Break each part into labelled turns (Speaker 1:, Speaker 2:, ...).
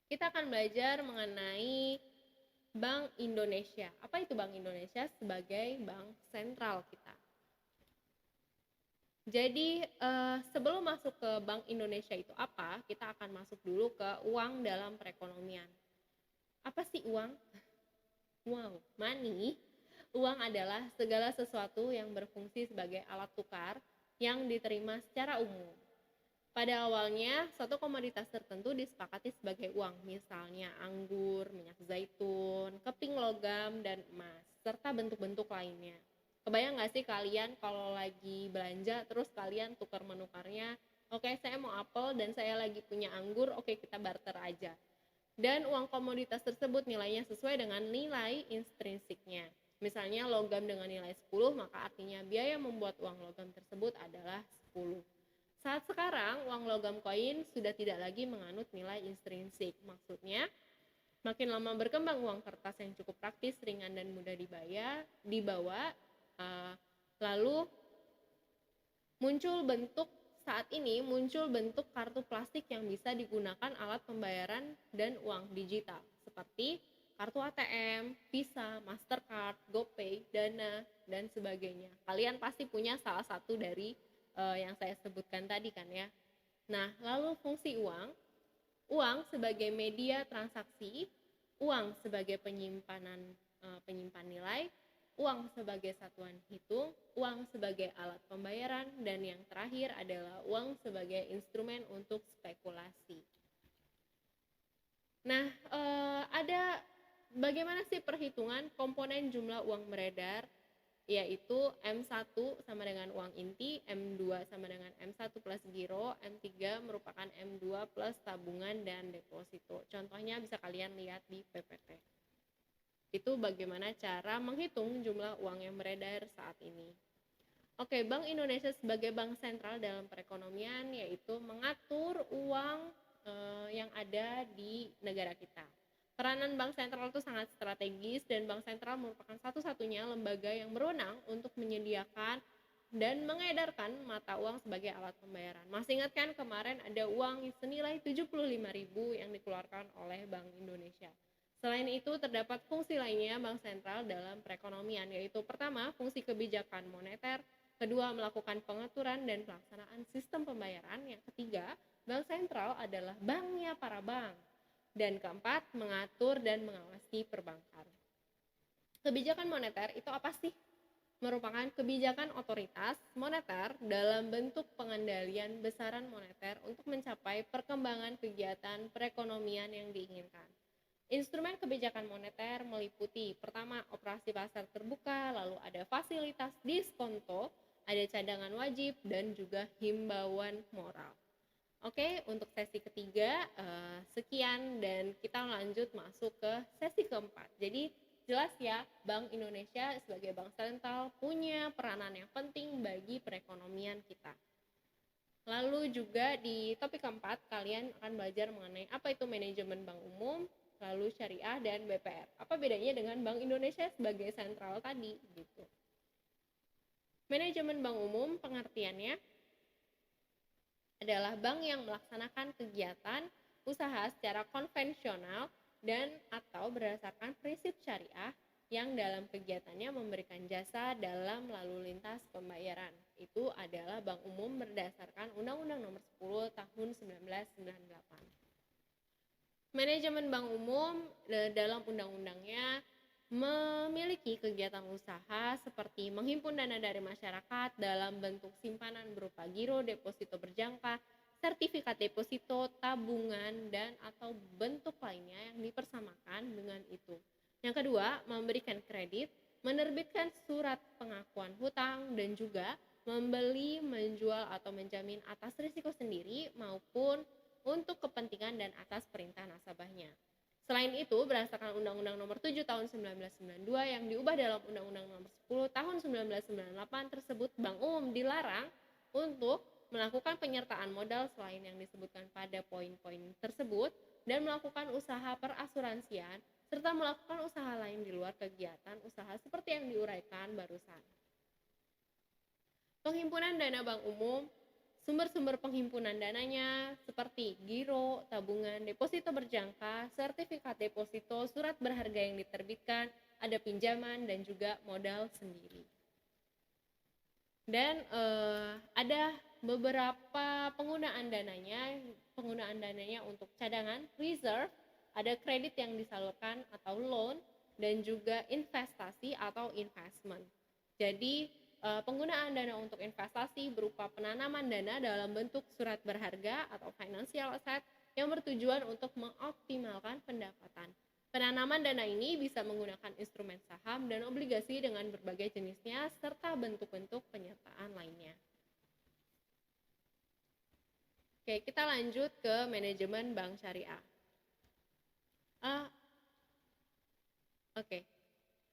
Speaker 1: Kita akan belajar mengenai Bank Indonesia. Apa itu Bank Indonesia? Sebagai bank sentral kita. Jadi sebelum masuk ke Bank Indonesia itu apa, kita akan masuk dulu ke uang dalam perekonomian. Apa sih uang? Wow, money. Uang adalah segala sesuatu yang berfungsi sebagai alat tukar yang diterima secara umum. Pada awalnya, suatu komoditas tertentu disepakati sebagai uang, misalnya anggur, minyak zaitun, keping logam, dan emas, serta bentuk-bentuk lainnya. Kebayang nggak sih kalian kalau lagi belanja, terus kalian tukar-menukarnya, oke saya mau apel dan saya lagi punya anggur, oke kita barter aja. Dan uang komoditas tersebut nilainya sesuai dengan nilai intrinsiknya. Misalnya logam dengan nilai 10, maka artinya biaya membuat uang logam tersebut adalah 10. Saat sekarang, uang logam koin sudah tidak lagi menganut nilai intrinsik. Maksudnya, makin lama berkembang uang kertas yang cukup praktis, ringan, dan mudah dibawa, lalu saat ini muncul bentuk kartu plastik yang bisa digunakan alat pembayaran dan uang digital, seperti kartu ATM, Visa, Mastercard, GoPay, Dana, dan sebagainya. Kalian pasti punya salah satu dari yang saya sebutkan tadi kan ya. Nah, lalu fungsi uang. Uang sebagai media transaksi, uang sebagai penyimpan nilai, uang sebagai satuan hitung, uang sebagai alat pembayaran, dan yang terakhir adalah uang sebagai instrumen untuk spekulasi. Nah, ada bagaimana sih perhitungan komponen jumlah uang beredar, yaitu M1 sama dengan uang inti, M2 sama dengan M1 plus giro, M3 merupakan M2 plus tabungan dan deposito. Contohnya bisa kalian lihat di PPT. Itu bagaimana cara menghitung jumlah uang yang beredar saat ini. Oke, Bank Indonesia sebagai bank sentral dalam perekonomian yaitu mengatur uang yang ada di negara kita. Peranan bank sentral itu sangat strategis dan bank sentral merupakan satu-satunya lembaga yang berwenang untuk menyediakan dan mengedarkan mata uang sebagai alat pembayaran. Masih ingat kan kemarin ada uang senilai 75.000 yang dikeluarkan oleh Bank Indonesia. Selain itu terdapat fungsi lainnya bank sentral dalam perekonomian, yaitu pertama fungsi kebijakan moneter, kedua melakukan pengaturan dan pelaksanaan sistem pembayaran, yang ketiga bank sentral adalah banknya para bank, dan keempat mengatur dan mengawasi perbankan. Kebijakan moneter itu apa sih? Merupakan kebijakan otoritas moneter dalam bentuk pengendalian besaran moneter untuk mencapai perkembangan kegiatan perekonomian yang diinginkan. Instrumen kebijakan moneter meliputi pertama operasi pasar terbuka, lalu ada fasilitas diskonto, ada cadangan wajib, dan juga himbauan moral. Oke, untuk sesi ketiga sekian dan kita lanjut masuk ke sesi keempat. Jadi jelas ya, Bank Indonesia sebagai bank sentral punya peranan yang penting bagi perekonomian kita. Lalu juga di topik keempat kalian akan belajar mengenai apa itu manajemen bank umum, lalu syariah dan BPR. Apa bedanya dengan Bank Indonesia sebagai sentral tadi gitu. Manajemen bank umum pengertiannya adalah bank yang melaksanakan kegiatan usaha secara konvensional dan atau berdasarkan prinsip syariah yang dalam kegiatannya memberikan jasa dalam lalu lintas pembayaran. Itu adalah bank umum berdasarkan Undang-Undang Nomor 10 Tahun 1998. Manajemen bank umum dalam undang-undangnya memiliki kegiatan usaha seperti menghimpun dana dari masyarakat dalam bentuk simpanan berupa giro, deposito berjangka, sertifikat deposito, tabungan, dan atau bentuk lainnya yang dipersamakan dengan itu. Yang kedua, memberikan kredit, menerbitkan surat pengakuan hutang, dan juga membeli, menjual, atau menjamin atas risiko sendiri maupun untuk kepentingan dan atas perintah nasabahnya. Selain itu, berdasarkan Undang-Undang Nomor 7 Tahun 1992 yang diubah dalam Undang-Undang Nomor 10 Tahun 1998 tersebut, bank umum dilarang untuk melakukan penyertaan modal selain yang disebutkan pada poin-poin tersebut dan melakukan usaha perasuransian serta melakukan usaha lain di luar kegiatan usaha seperti yang diuraikan barusan. Penghimpunan dana bank umum Sumber-sumber penghimpunan dananya seperti giro, tabungan, deposito berjangka, sertifikat deposito, surat berharga yang diterbitkan, ada pinjaman dan juga modal sendiri. Dan ada beberapa penggunaan dananya untuk cadangan, reserve, ada kredit yang disalurkan atau loan, dan juga investasi atau investment. Jadi penggunaan dana untuk investasi berupa penanaman dana dalam bentuk surat berharga atau financial asset yang bertujuan untuk mengoptimalkan pendapatan. Penanaman dana ini bisa menggunakan instrumen saham dan obligasi dengan berbagai jenisnya serta bentuk-bentuk penyertaan lainnya. Oke, kita lanjut ke manajemen bank syariah.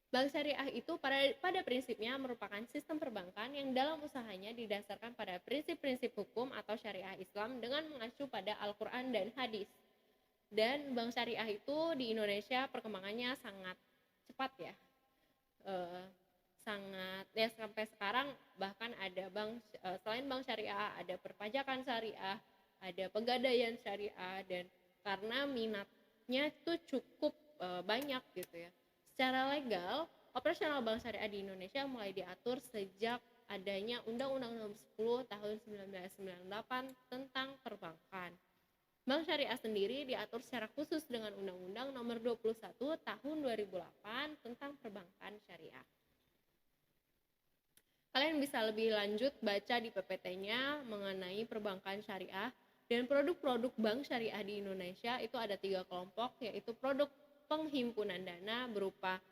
Speaker 1: Bank syariah itu pada prinsipnya merupakan sistem perbankan yang dalam usahanya didasarkan pada prinsip-prinsip hukum atau syariah Islam dengan mengacu pada Al-Quran dan hadis. Dan bank syariah itu di Indonesia perkembangannya sangat cepat ya. Sampai sekarang bahkan ada selain bank syariah, ada perpajakan syariah, ada pegadaian syariah, dan karena minatnya itu cukup banyak gitu ya. Secara legal, operasional bank syariah di Indonesia mulai diatur sejak adanya Undang-Undang Nomor 10 Tahun 1998 tentang perbankan. Bank syariah sendiri diatur secara khusus dengan Undang-Undang Nomor 21 Tahun 2008 tentang perbankan syariah. Kalian bisa lebih lanjut baca di PPT-nya mengenai perbankan syariah dan produk-produk bank syariah di Indonesia itu ada 3 kelompok, yaitu produk penghimpunan dana berupa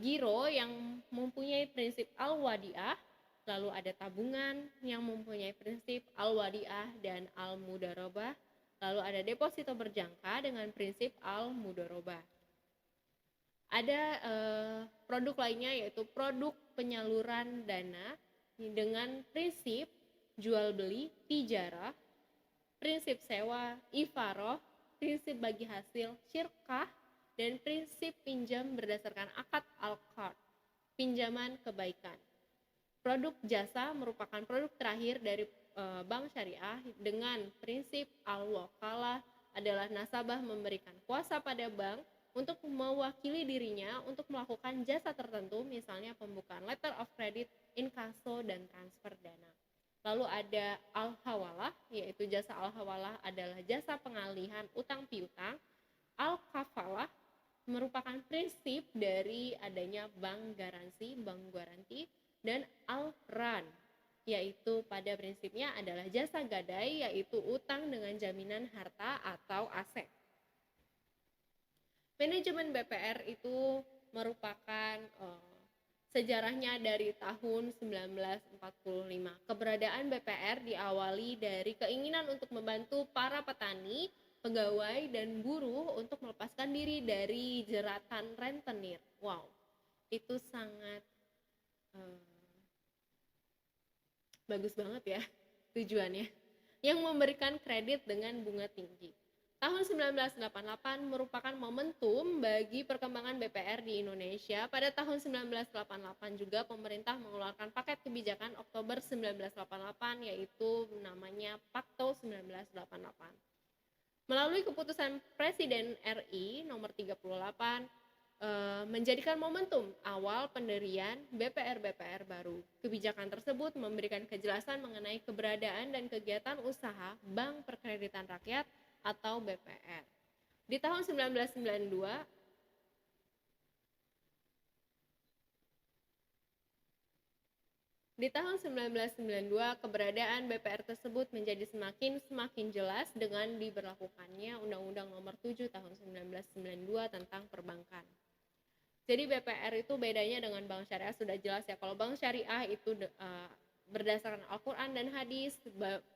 Speaker 1: giro yang mempunyai prinsip al-wadiah, lalu ada tabungan yang mempunyai prinsip al-wadiah dan al-mudharabah, lalu ada deposito berjangka dengan prinsip al-mudharabah. Ada produk lainnya yaitu produk penyaluran dana dengan prinsip jual beli tijarah, prinsip sewa ifaroh, prinsip bagi hasil syirkah, dan prinsip pinjam berdasarkan akad al-qard, pinjaman kebaikan. Produk jasa merupakan produk terakhir dari bank syariah dengan prinsip al-wakalah, adalah nasabah memberikan kuasa pada bank untuk mewakili dirinya untuk melakukan jasa tertentu, misalnya pembukaan letter of credit, inkaso, dan transfer dana. Lalu ada al-hawalah, yaitu jasa al-hawalah adalah jasa pengalihan utang piutang. Al-kafalah merupakan prinsip dari adanya bank garansi, dan al-ran, yaitu pada prinsipnya adalah jasa gadai, yaitu utang dengan jaminan harta atau aset. Manajemen BPR itu merupakan sejarahnya dari tahun 1945. Keberadaan BPR diawali dari keinginan untuk membantu para petani, pegawai, dan buruh untuk melepaskan diri dari jeratan rentenir. Wow, itu sangat bagus banget ya tujuannya. Yang memberikan kredit dengan bunga tinggi. Tahun 1988 merupakan momentum bagi perkembangan BPR di Indonesia. Pada tahun 1988 juga pemerintah mengeluarkan paket kebijakan Oktober 1988, yaitu namanya Pakto 1988. Melalui keputusan Presiden RI nomor 38 menjadikan momentum awal pendirian BPR baru. Kebijakan tersebut memberikan kejelasan mengenai keberadaan dan kegiatan usaha Bank Perkreditan Rakyat atau BPR. Di tahun 1992 keberadaan BPR tersebut menjadi semakin jelas dengan diberlakukannya Undang-Undang Nomor 7 Tahun 1992 tentang perbankan. Jadi BPR itu bedanya dengan bank syariah sudah jelas ya. Kalau bank syariah itu berdasarkan Al-Quran dan hadis,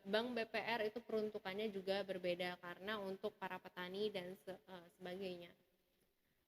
Speaker 1: bank BPR itu peruntukannya juga berbeda karena untuk para petani dan sebagainya.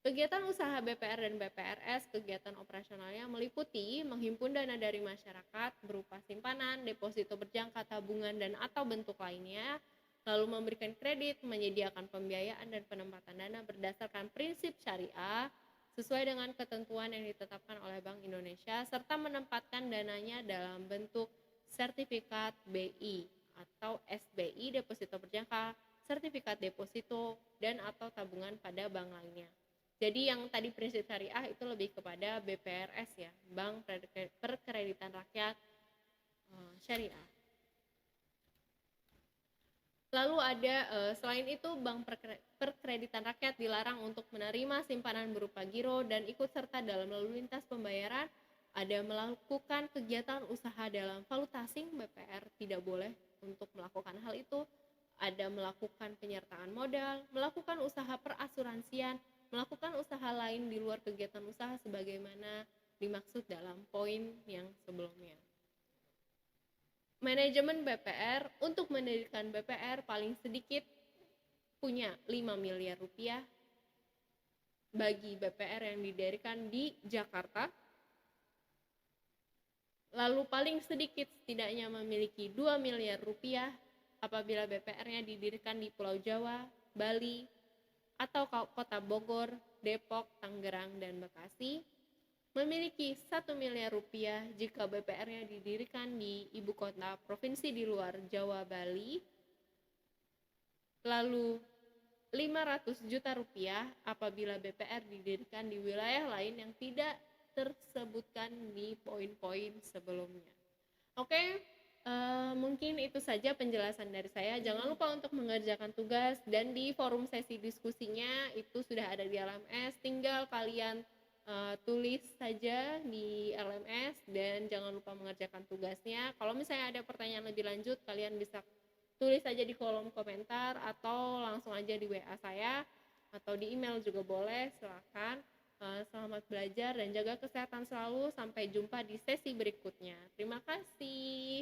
Speaker 1: Kegiatan usaha BPR dan BPRS, kegiatan operasionalnya meliputi menghimpun dana dari masyarakat berupa simpanan, deposito berjangka, tabungan, dan atau bentuk lainnya, lalu memberikan kredit, menyediakan pembiayaan dan penempatan dana berdasarkan prinsip syariah sesuai dengan ketentuan yang ditetapkan oleh Bank Indonesia, serta menempatkan dananya dalam bentuk sertifikat BI atau SBI deposito berjangka, sertifikat deposito, dan atau tabungan pada bank lainnya. Jadi yang tadi prinsip syariah itu lebih kepada BPRS ya, Bank Perkreditan Rakyat Syariah. Lalu ada selain itu Bank Perkreditan Rakyat dilarang untuk menerima simpanan berupa giro dan ikut serta dalam lalu lintas pembayaran. Ada melakukan kegiatan usaha dalam valuta asing, BPR tidak boleh untuk melakukan hal itu. Ada melakukan penyertaan modal, melakukan usaha perasuransian, melakukan usaha lain di luar kegiatan usaha sebagaimana dimaksud dalam poin yang sebelumnya. Manajemen BPR, untuk mendirikan BPR paling sedikit punya 5 miliar rupiah bagi BPR yang didirikan di Jakarta. Lalu paling sedikit setidaknya memiliki 2 miliar rupiah apabila BPR-nya didirikan di Pulau Jawa, Bali, atau Kota Bogor, Depok, Tangerang, dan Bekasi. Memiliki 1 miliar rupiah jika BPR-nya didirikan di ibu kota provinsi di luar Jawa, Bali. Lalu 500 juta rupiah apabila BPR didirikan di wilayah lain yang tidak tersebutkan di poin-poin sebelumnya. Oke, mungkin itu saja penjelasan dari saya. Jangan lupa untuk mengerjakan tugas, dan di forum sesi diskusinya itu sudah ada di LMS, tinggal kalian tulis saja di LMS dan jangan lupa mengerjakan tugasnya. Kalau misalnya ada pertanyaan lebih lanjut, kalian bisa tulis saja di kolom komentar atau langsung aja di WA saya atau di email juga boleh, silakan. Selamat belajar dan jaga kesehatan selalu. Sampai jumpa di sesi berikutnya. Terima kasih.